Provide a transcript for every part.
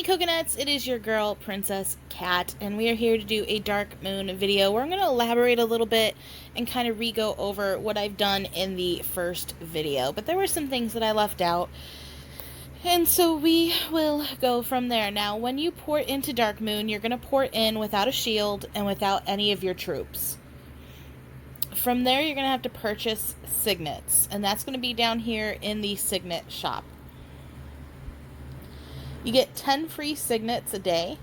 Hey Coconuts, it is your girl, Princess Cat, and we are here to do a Dark Moon video where I'm going to elaborate a little bit and kind of re-go over what I've done in the first video. But there were some things that I left out, and so we will go from there. Now, when you port into Dark Moon, you're going to port in without a shield and without any of your troops. From there, you're going to have to purchase signets, and that's going to be down here in the Signet shop. You get 10 free signets a day.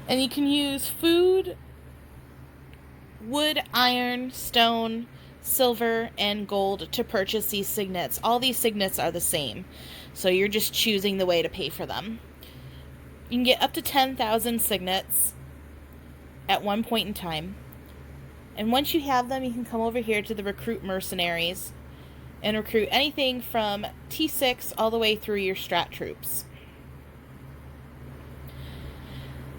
And you can use food, wood, iron, stone, silver, and gold to purchase these signets. All these signets are the same, so you're just choosing the way to pay for them. You can get up to 10,000 signets at one point in time. And once you have them, you can come over here to the recruit mercenaries and recruit anything from T6 all the way through your strat troops.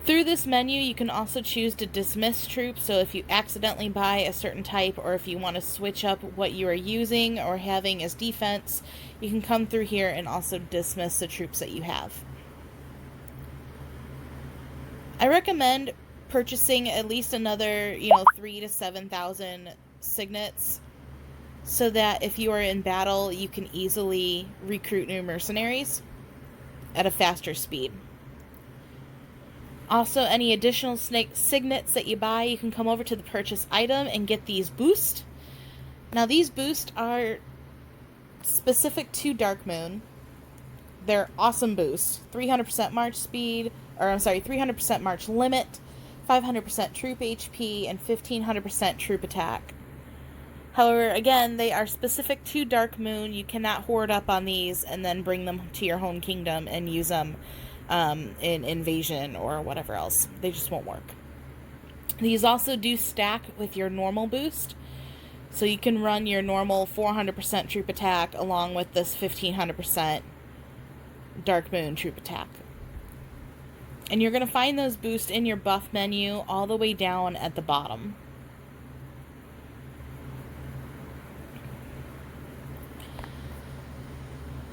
Through this menu, you can also choose to dismiss troops, so if you accidentally buy a certain type, or if you want to switch up what you are using or having as defense, you can come through here and also dismiss the troops that you have. I recommend purchasing at least another, 3,000 to 7,000 signets, so that if you are in battle, you can easily recruit new mercenaries at a faster speed. Also, any additional signets that you buy, you can come over to the purchase item and get these boosts. Now, these boosts are specific to Dark Moon. They're awesome boosts. 300% march speed, 300% march limit, 500% troop HP, and 1500% troop attack. However, again, they are specific to Dark Moon. You cannot hoard up on these and then bring them to your home kingdom and use them in Invasion or whatever else. They just won't work. These also do stack with your normal boost. So you can run your normal 400% troop attack along with this 1500% Dark Moon troop attack. And you're going to find those boosts in your buff menu all the way down at the bottom.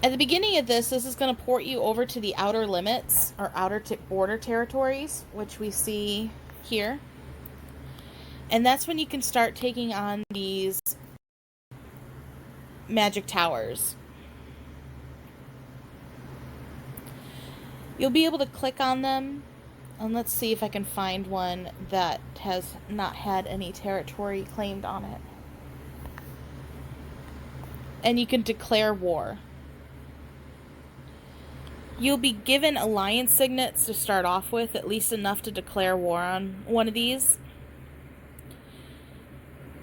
At the beginning of this is going to port you over to the outer limits, or outer border territories, which we see here. And that's when you can start taking on these magic towers. You'll be able to click on them, and let's see if I can find one that has not had any territory claimed on it. And you can declare war. You'll be given alliance signets to start off with, at least enough to declare war on one of these.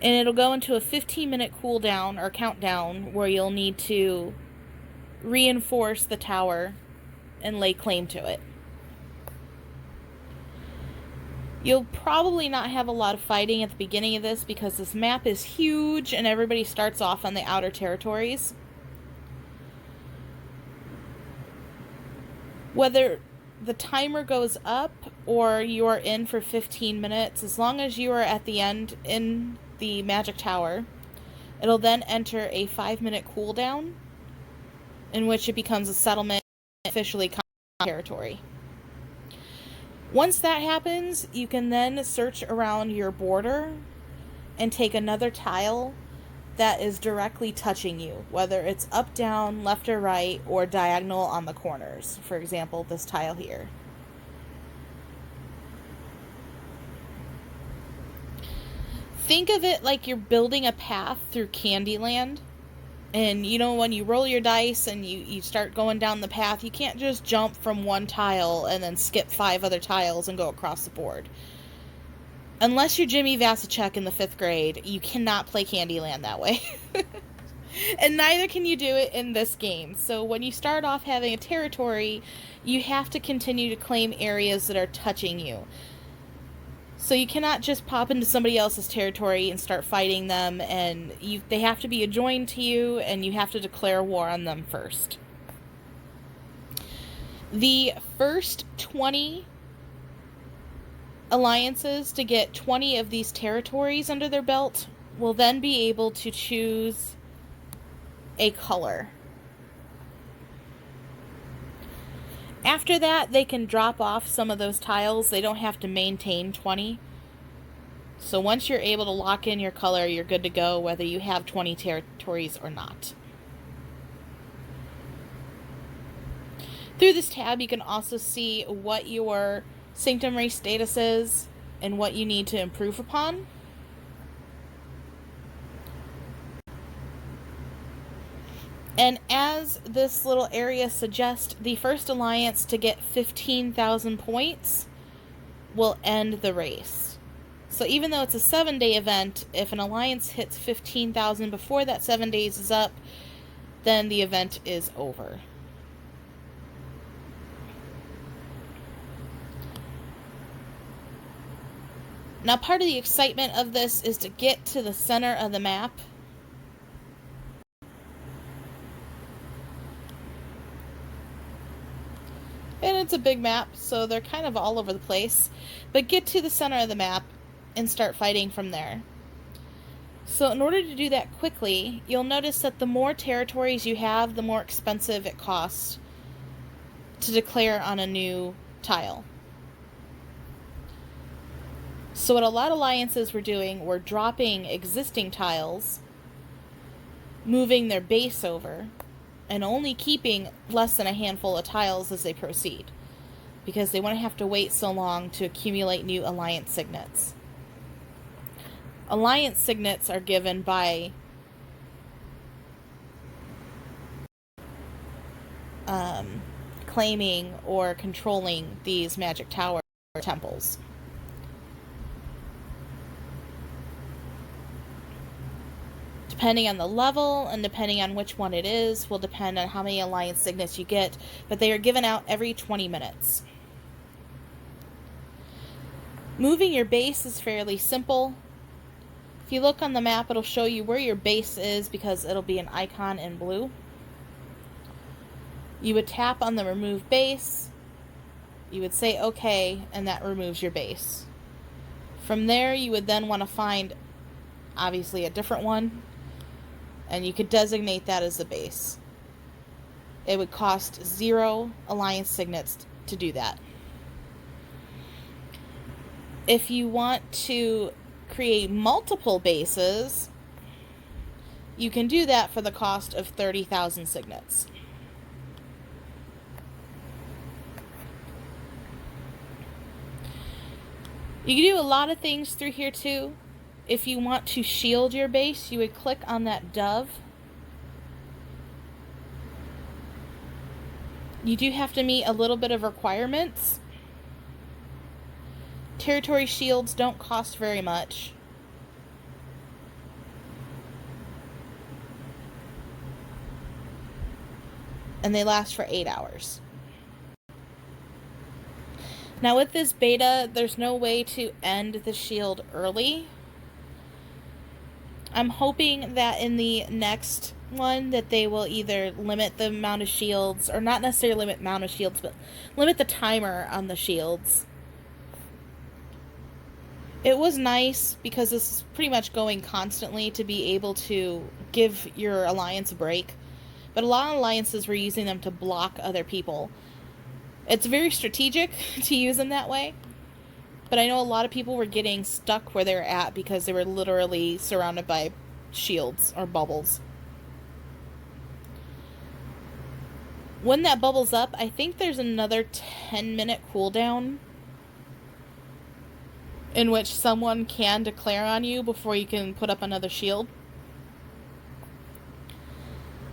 And it'll go into a 15-minute cooldown or countdown where you'll need to reinforce the tower and lay claim to it. You'll probably not have a lot of fighting at the beginning of this because this map is huge and everybody starts off on the outer territories. Whether the timer goes up or you are in for 15 minutes, as long as you are at the end in the magic tower, it'll then enter a 5-minute cooldown in which it becomes a settlement officially territory. Once that happens, you can then search around your border and take another tile that is directly touching you, whether it's up, down, left or right, or diagonal on the corners. For example, this tile here. Think of it like you're building a path through Candyland. And when you roll your dice and you start going down the path, you can't just jump from one tile and then skip 5 other tiles and go across the board. Unless you're Jimmy Vasicek in the 5th grade, you cannot play Candyland that way. And neither can you do it in this game. So when you start off having a territory, you have to continue to claim areas that are touching you. So you cannot just pop into somebody else's territory and start fighting them, and they have to be adjoined to you, and you have to declare war on them first. The first 20 alliances to get 20 of these territories under their belt will then be able to choose a color. After that, they can drop off some of those tiles. They don't have to maintain 20. So once you're able to lock in your color, you're good to go, whether you have 20 territories or not. Through this tab, you can also see what your Sanctum race status is and what you need to improve upon. And as this little area suggests, the first alliance to get 15,000 points will end the race. So even though it's a 7-day event, if an alliance hits 15,000 before that 7 days is up, then the event is over. Now, part of the excitement of this is to get to the center of the map. And it's a big map, so they're kind of all over the place. But get to the center of the map and start fighting from there. So in order to do that quickly, you'll notice that the more territories you have, the more expensive it costs to declare on a new tile. So what a lot of alliances were doing were dropping existing tiles, moving their base over, and only keeping less than a handful of tiles as they proceed, because they wouldn't have to wait so long to accumulate new alliance signets. Alliance signets are given by claiming or controlling these magic tower temples. Depending on the level and depending on which one it is will depend on how many alliance signets you get, but they are given out every 20 minutes. Moving your base is fairly simple. If you look on the map, it'll show you where your base is because it'll be an icon in blue. You would tap on the remove base, you would say OK, and that removes your base. From there, you would then want to find, obviously, a different one, and you could designate that as the base. It would cost 0 alliance signets to do that. If you want to create multiple bases, you can do that for the cost of 30,000 signets. You can do a lot of things through here too. If you want to shield your base, you would click on that dove. You do have to meet a little bit of requirements. Territory shields don't cost very much. And they last for 8 hours. Now with this beta, there's no way to end the shield early. I'm hoping that in the next one that they will either limit the amount of shields, or not necessarily limit the amount of shields, but limit the timer on the shields. It was nice because this is pretty much going constantly to be able to give your alliance a break. But a lot of alliances were using them to block other people. It's very strategic to use them that way. But I know a lot of people were getting stuck where they were at because they were literally surrounded by shields or bubbles. When that bubbles up, I think there's another 10-minute cooldown in which someone can declare on you before you can put up another shield.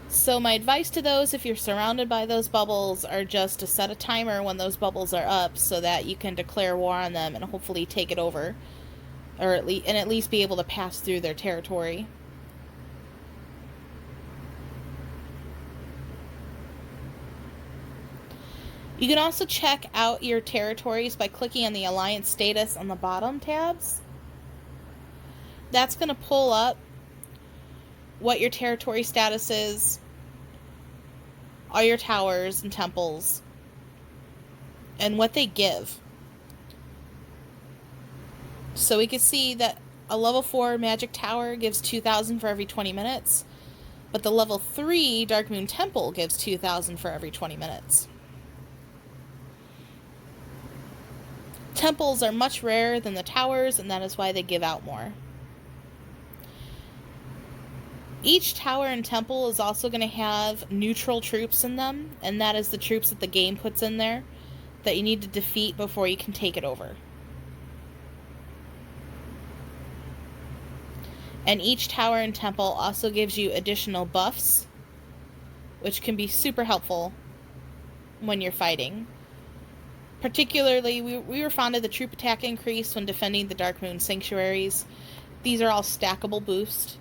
So my advice to those, if you're surrounded by those bubbles, are just to set a timer when those bubbles are up so that you can declare war on them and hopefully take it over, or at least be able to pass through their territory. You can also check out your territories by clicking on the Alliance status on the bottom tabs. That's going to pull up what your territory status is, all your towers and temples, and what they give. So we can see that a level 4 magic tower gives 2,000 for every 20 minutes, but the level 3 Dark Moon Temple gives 2,000 for every 20 minutes. Temples are much rarer than the towers, and that is why they give out more. Each tower and temple is also going to have neutral troops in them, and that is the troops that the game puts in there that you need to defeat before you can take it over. And each tower and temple also gives you additional buffs, which can be super helpful when you're fighting. Particularly, we were fond of the troop attack increase when defending the Dark Moon sanctuaries. These are all stackable boosts.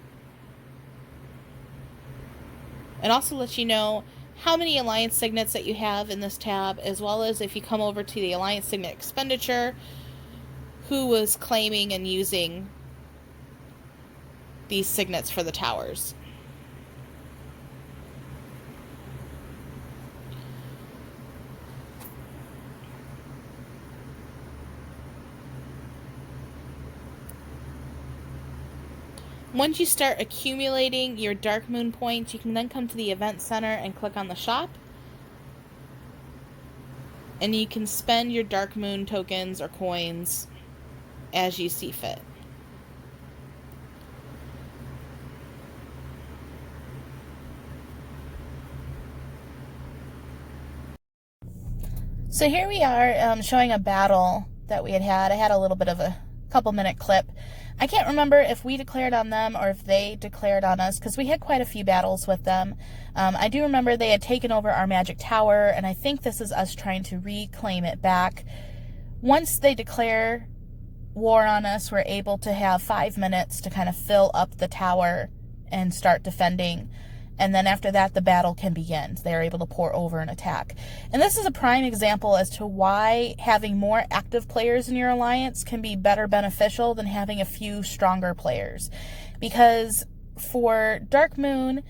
It also lets you know how many Alliance Signets that you have in this tab, as well as if you come over to the Alliance Signet expenditure, who was claiming and using these signets for the towers. Once you start accumulating your Dark Moon points, you can then come to the Event Center and click on the shop. And you can spend your Dark Moon tokens or coins as you see fit. So here we are showing a battle that we had. I had a little bit of a couple-minute clip. I can't remember if we declared on them or if they declared on us, because we had quite a few battles with them. I do remember they had taken over our magic tower, and I think this is us trying to reclaim it back. Once they declare war on us, we're able to have 5 minutes to kind of fill up the tower and start defending. And then after that, the battle can begin. They're able to pour over an attack. And this is a prime example as to why having more active players in your alliance can be better beneficial than having a few stronger players. Because for Dark Moon,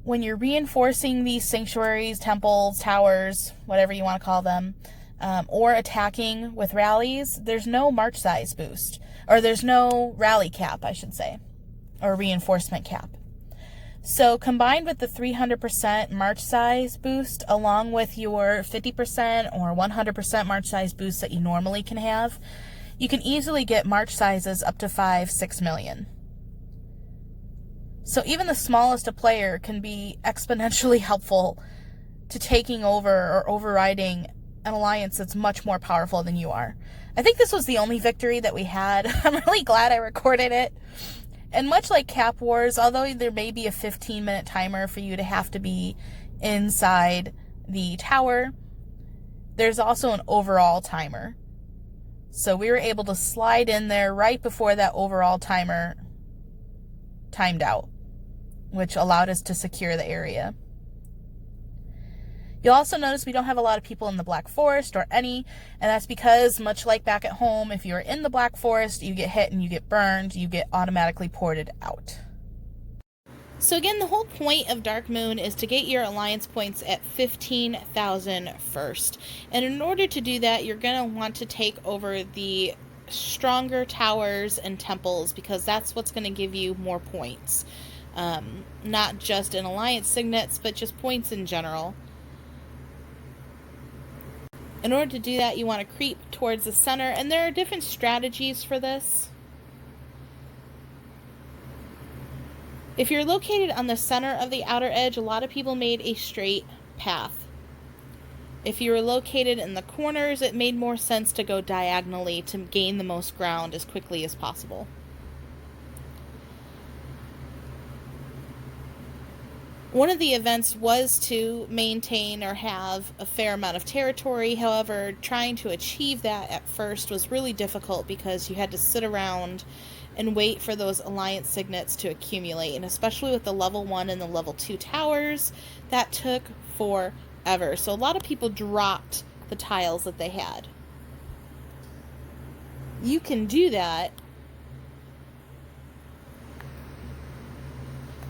when you're reinforcing these sanctuaries, temples, towers, whatever you want to call them, or attacking with rallies, there's no march size boost. Or there's no rally cap, I should say. Or reinforcement cap. So combined with the 300% march size boost, along with your 50% or 100% march size boost that you normally can have, you can easily get march sizes up to 5-6 million. So even the smallest a player can be exponentially helpful to taking over or overriding an alliance that's much more powerful than you are. I think this was the only victory that we had. I'm really glad I recorded it. And much like Cap Wars, although there may be a 15-minute timer for you to have to be inside the tower, there's also an overall timer. So we were able to slide in there right before that overall timer timed out, which allowed us to secure the area. You'll also notice we don't have a lot of people in the Black Forest or any, and that's because, much like back at home, if you're in the Black Forest, you get hit and you get burned, you get automatically ported out. So again, the whole point of Dark Moon is to get your alliance points at 15,000 first. And in order to do that, you're going to want to take over the stronger towers and temples, because that's what's going to give you more points. Not just in alliance signets, but just points in general. In order to do that, you want to creep towards the center, and there are different strategies for this. If you're located on the center of the outer edge, a lot of people made a straight path. If you were located in the corners, it made more sense to go diagonally to gain the most ground as quickly as possible. One of the events was to maintain or have a fair amount of territory. However, trying to achieve that at first was really difficult because you had to sit around and wait for those alliance signets to accumulate. And especially with the level 1 and the level 2 towers, that took forever. So a lot of people dropped the tiles that they had. You can do that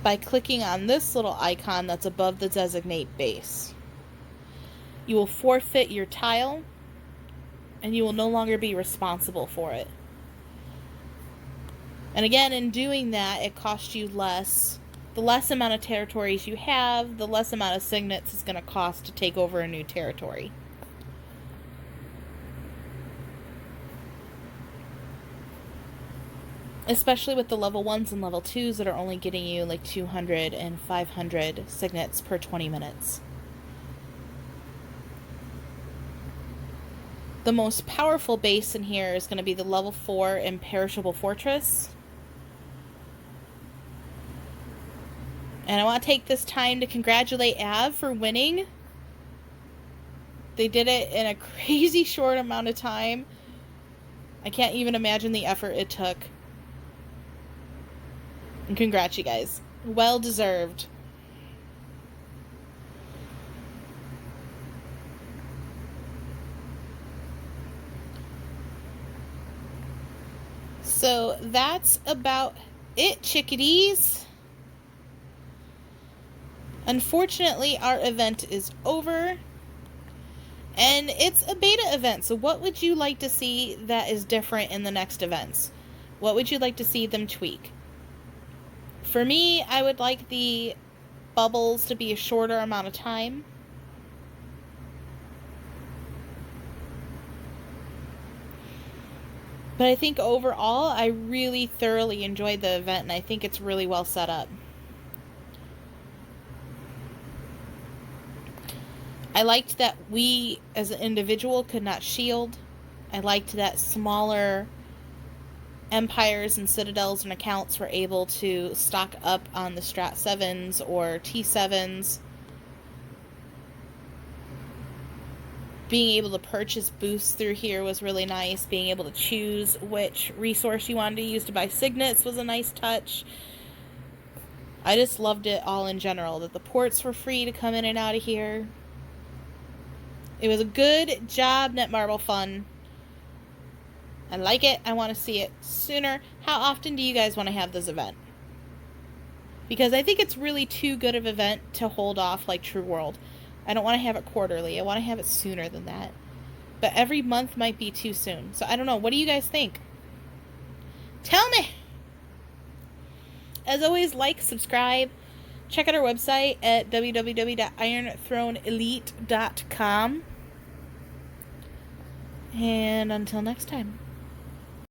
by clicking on this little icon that's above the designate base. You will forfeit your tile, and you will no longer be responsible for it. And again, in doing that, it costs you less. The less amount of territories you have, the less amount of signets it's going to cost to take over a new territory. especially with the level 1s and level 2s that are only getting you like 200 and 500 signets per 20 minutes. The most powerful base in here is going to be the level 4 Imperishable Fortress. And I want to take this time to congratulate Av for winning. They did it in a crazy short amount of time. I can't even imagine the effort it took. And congrats, you guys. Well deserved. So that's about it, chickadees. Unfortunately, our event is over. And it's a beta event, so what would you like to see that is different in the next events? What would you like to see them tweak? For me, I would like the bubbles to be a shorter amount of time. But I think overall, I really thoroughly enjoyed the event, and I think it's really well set up. I liked that we, as an individual, could not shield. I liked that smaller empires and citadels and accounts were able to stock up on the Strat 7s or T7s. Being able to purchase boosts through here was really nice. Being able to choose which resource you wanted to use to buy signets was a nice touch. I just loved it all in general. That the ports were free to come in and out of here. It was a good job, Netmarble Fun. I like it. I want to see it sooner. How often do you guys want to have this event? Because I think it's really too good of an event to hold off like True World. I don't want to have it quarterly. I want to have it sooner than that. But every month might be too soon. So I don't know. What do you guys think? Tell me! As always, like, subscribe. Check out our website at www.ironthroneelite.com. And until next time.